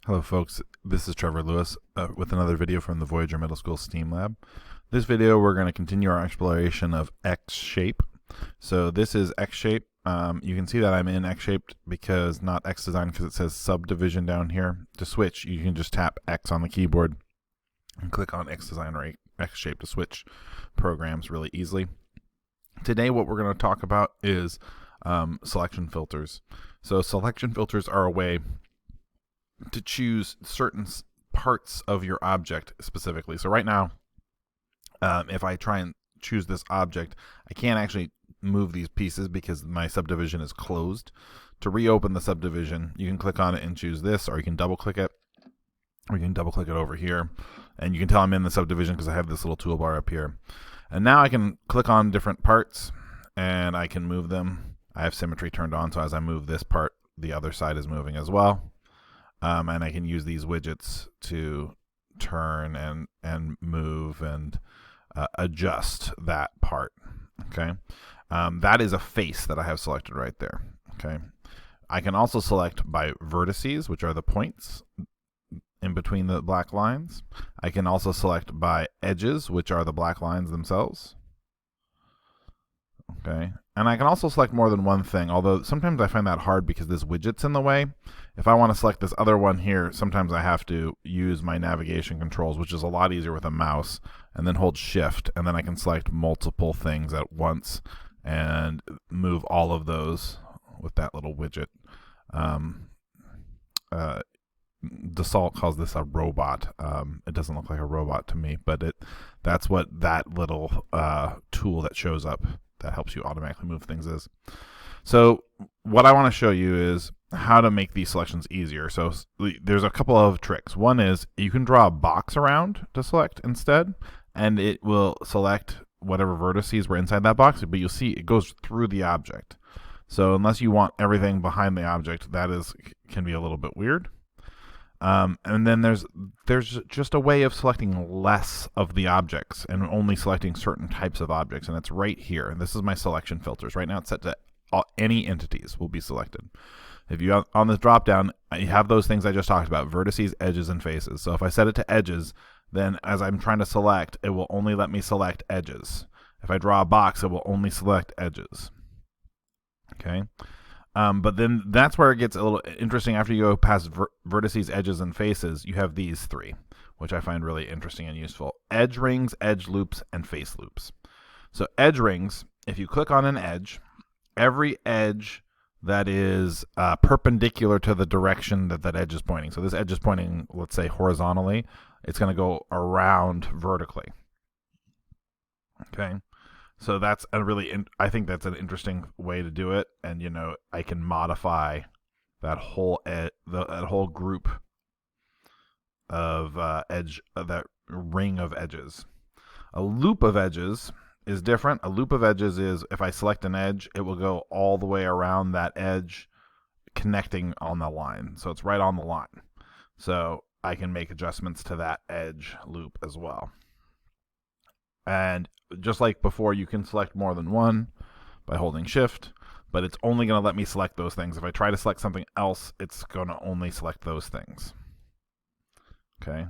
Hello folks, this is Trevor Lewis with another video from the Voyager Middle School STEAM Lab. This video we're going to continue our exploration of xShape. So this is xShape. You can see that I'm in xShape because not xDesign because it says subdivision down here. To switch, you can just tap X on the keyboard and click on xDesign or xShape to switch programs really easily. Today what we're going to talk about is selection filters. So selection filters are a way to choose certain parts of your object specifically. So right now, if I try and choose this object, I can't actually move these pieces because my subdivision is closed. To reopen the subdivision, you can click on it and choose this, or you can double click it, or you can double click it over here. And you can tell I'm in the subdivision because I have this little toolbar up here. And now I can click on different parts and I can move them. I have symmetry turned on, so as I move this part, the other side is moving as well. And I can use these widgets to turn and move and adjust that part. Okay, that is a face that I have selected right there. Okay, I can also select by vertices, which are the points in between the black lines. I can also select by edges, which are the black lines themselves. Okay, and I can also select more than one thing, although sometimes I find that hard because this widget's in the way. If I want to select this other one here, sometimes I have to use my navigation controls, which is a lot easier with a mouse, and then hold shift, and then I can select multiple things at once and move all of those with that little widget. Dassault calls this a robot. It doesn't look like a robot to me, but that's what that little tool that shows up that helps you automatically move things is. So what I want to show you is how to make these selections easier. So there's a couple of tricks. One is you can draw a box around to select instead, and it will select whatever vertices were inside that box, but you'll see it goes through the object. So unless you want everything behind the object, that can be a little bit weird. And then there's just a way of selecting less of the objects and only selecting certain types of objects, and it's right here. This is my selection filters. Right now it's set to any entities will be selected. If you on this drop down, you have those things I just talked about: vertices, edges, and faces. So if I set it to edges, then as I'm trying to select, it will only let me select edges. If I draw a box, it will only select edges. Okay. But then that's where it gets a little interesting. After you go past vertices, edges, and faces, you have these three, which I find really interesting and useful: edge rings, edge loops, and face loops. So edge rings, if you click on an edge, every edge that is perpendicular to the direction that edge is pointing. So this edge is pointing, let's say, horizontally. It's going to go around vertically. Okay. So that's I think that's an interesting way to do it, and I can modify that whole that whole group of that ring of edges. A loop of edges is different. A loop of edges is if I select an edge, it will go all the way around that edge, connecting on the line. So it's right on the line. So I can make adjustments to that edge loop as well. And just like before, you can select more than one by holding shift, but it's only going to let me select those things. If I try to select something else, it's going to only select those things. Okay.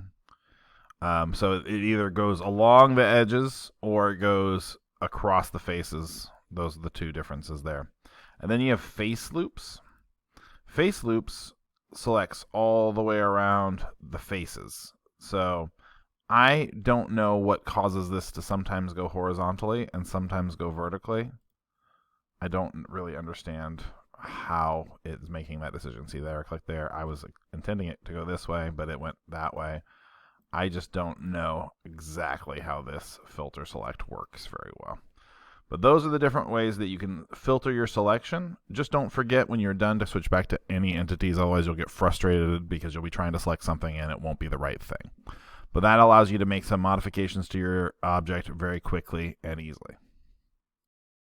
So it either goes along the edges or it goes across the faces. Those are the two differences there. And then you have face loops. Face loops selects all the way around the faces. So I don't know what causes this to sometimes go horizontally and sometimes go vertically. I don't really understand how it's making that decision. See there, click there. I was intending it to go this way, but it went that way. I just don't know exactly how this filter select works very well. But those are the different ways that you can filter your selection. Just don't forget when you're done to switch back to any entities, otherwise you'll get frustrated because you'll be trying to select something and it won't be the right thing. But that allows you to make some modifications to your object very quickly and easily.